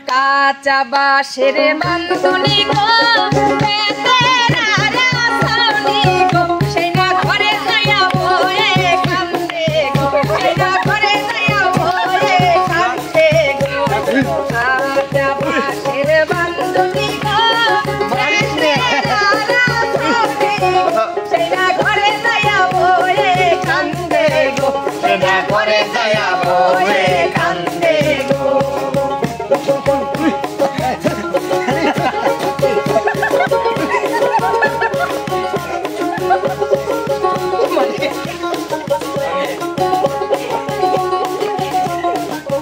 কাঁচা বাঁশের বান্ধনি গো বেতেরা রাসানি গো সেই না ঘরে যাইয়া বয়ে কান্দে গো সেই না ঘরে যাইয়া বয়ে কান্দে গো কাঁচা বাঁশের বান্ধনি গো বেতেরা রাসানি গো সেই না ঘরে যাইয়া বয়ে কান্দে গো সেই না ঘরে যাইয়া বয়ে কান্দে গো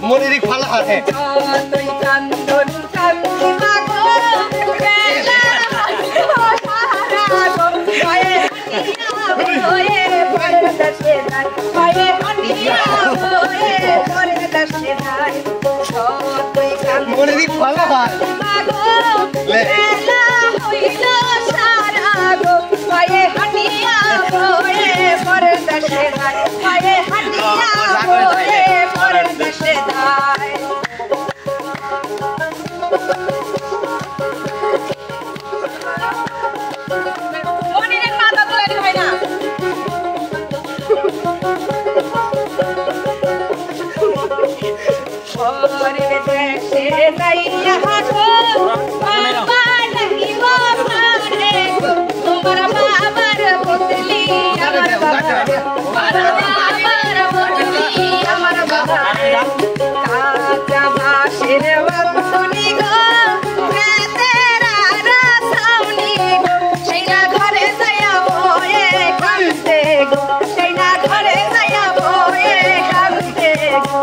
মনির ভালো আছে তুই কান্দন কান্দি মাগো বেলা সারা গো পায়ে বয়ে পরদশে যায় পায়ে হাতিয়া বয়ে পরদশে যায় তুই কান্দন মনির ভালো হয় মাগো বেলা হইল সারা গো পায়ে হাতিয়া বয়ে পরদশে যায় পায়ে হাতিয়া বয়ে পরদশে যায় মনিরের মাথা তোলা হয় না পরের দেশে যাইয়া গো বাবা লাগিব মারে গো তোমার বাবার বদলি আমার বাবার বদলি আমার বাবা কাঁচা বাঁশের বান্ধনি গো বেতেরা রাসানি গো সেই না ঘরে যাইয়া বয়ে কান্দে গো সেই না ঘরে যাইয়া বয়ে কান্দে গো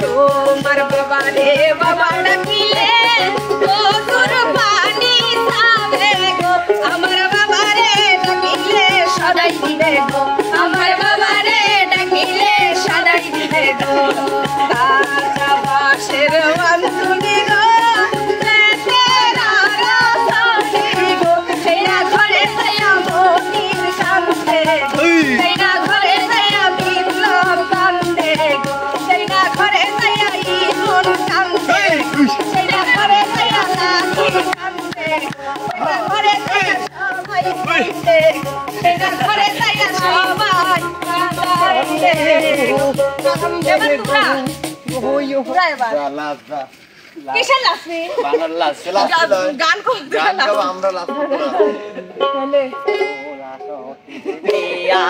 তোমার বাবা রে বাবা ডাকিলে তোর পানি সাবে গো আমার বাবা রে ডাকিলে সদাই দিবে গো আমার বাবা রে ডাকিলে সদাই দিবে গো কাঁচা বাঁশের বান্ধনি গো বেতেরা রাসানি গো সেই না ঘরে যাইয়া মনির কান্দে গো সেই না ঘরে যাইয়া বিপ্লব কান্দে গো সেই না ঘরে যাইয়া ইমন কান্দে সেই না ঘরে যাইয়া লাকি কান্দে সেই না ঘরে যাইয়া সবাই কান্দে সেই না ঘরে যাইয়া সবাই কান্দে এবার তোরা এবার কিসের লাসি বাংলার লাস্ট গান করতে আমরা লাস্ট তাহলে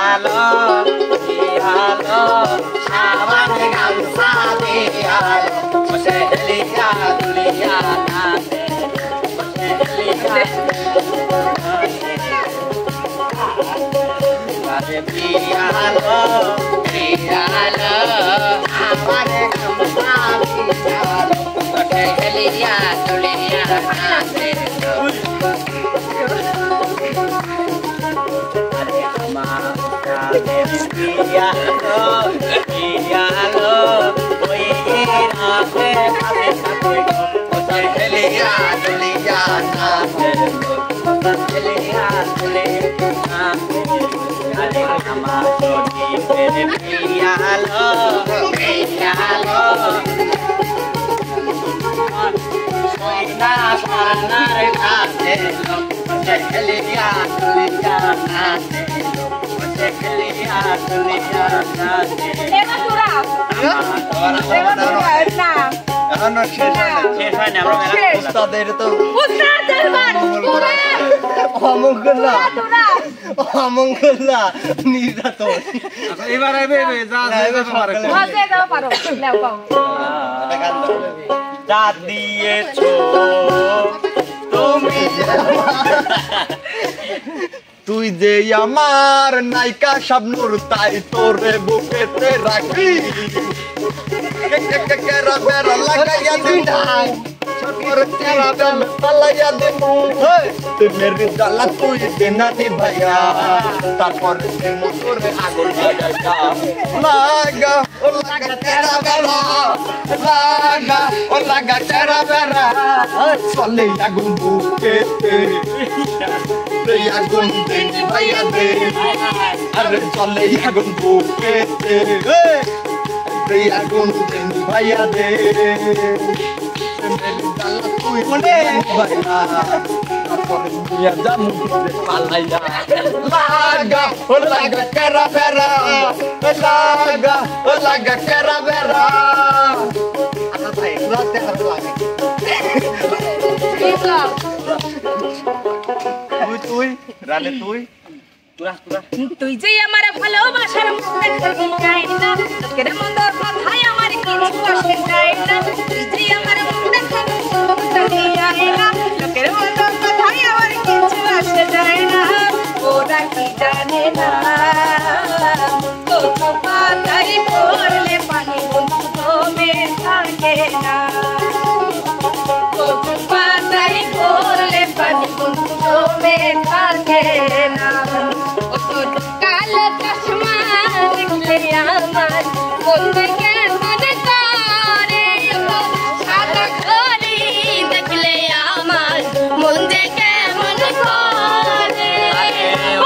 আলো আলো আমার গামছা দিয়ালো বসে লিয়া দুলিয়া নাতে বসে লিয়া আরে পিয়ালো পিয়ালো আমার গামছা দিয়ালো বসে লিয়া দুলিয়া নাতে Piano, piano, hoy nace nace nace, oye Elia, Elia, nace, Elia, Elia, ale amado de piano, piano, hoy nace nace, oye Elia, Elia, nace. অমঙ্গলা নির্যাতন এবার যা দিয়েছ তুমি তুই যে আমার নায়িকা স্বপ্নুর তাই তোরে বুকেতে রাখি লাগাইয়া দিন তোর তেরা বেল পালাইয়া দেবো মেরে জ্বালা তুই দেনা ভাইয়া তারপর মোটরে আগুন লাগা লাগা ও লাগা তেরা বেলা লাগা ও লাগা তেরা বেলা চলে আগুন বুকেতে আগুন দেনি ভাইয়া দে আরে চলে আগুন বুকেতে আগুন দেনি ভাইয়া দে তুই মনে ভাইয়া তারপরে দুনিয়া জামু পালাইয়া লাগা ও লাগা তেরা বেলা লাগা ও লাগা তেরা বেলা আচ্ছা ভাই রাতে হাতে লাগে তুই রালে তুই তুই যে আমার ভালোবাসার মুখে দেখতে চাই না তোকে মন্দ কথাই আমার কিছু আসে চাই না তুই যে আমার মুখ দেখতে চাই না তোকে মন্দ কথাই আমার কিছু আসে চাই না ওরা কি জানে না তো পাতাই পড়লে পানি বন্ধু জমে থাকে না তো পাতাই পড়লে পানি বন্ধু জমে থাকে না কালো চশমা দেখলে আমার বন্ধু কেমন করে সাদা ঘড়ি দেখলে আমার মন্দে কেমন করে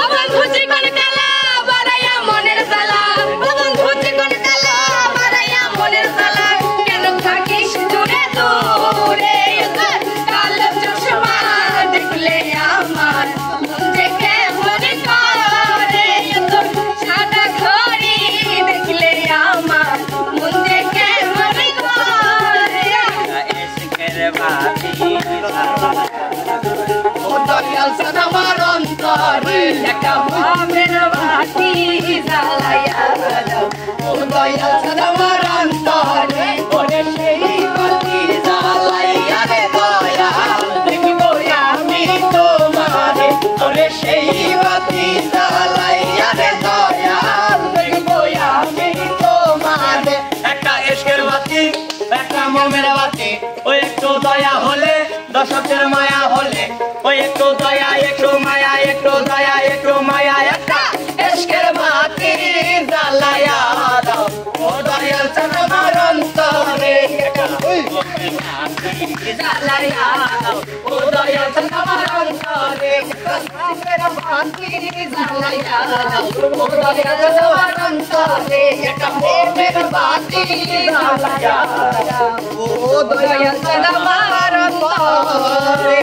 বন্ধু জীবন কালা বাড়াইয়া মনের জ্বালা বন্ধু জীবন কালা বাড়াইয়া মনের জ্বালা কেন থাকিস দূরে দূরে কালো চশমা দেখলে আমার মন্দে কেমন করে সাদা ঘড়ি দেখলে আমার মন্দে কেমন করে এসকের বাতি ও দয়াল সানামার অন্তরে একটা ভাবের বাতি জ্বালাইয়া দাও ও দয়াল সানামার অন্তরে ওরে সেই বাতি জ্বালাইয়া রে দয়া দেখবো আমি তোমারে ওরে সেই বাতি জ্বালাইয়া রে দয়া দেখবো আমি তোমারে একটা এশকের বাতি একটা মোমের বাতি ওই একটু দয়া হলে দশকের মায়া হলে ওই একটু দয়া একটু মায়া একটু দয়া একটু মায়া একটা এশকের বাতি জ্বালায়া দাও ও দয়াল সানামার অন্তরে একটা জ্বালায়া দাও ও দয়াল সানামার অন্তরে একটা বাতি জ্বালায়া দাও ও দয়াল সানামার অন্তরে একটা মোমের বাতি জ্বালায়া দাও ও দয়াল সানামার অন্তরে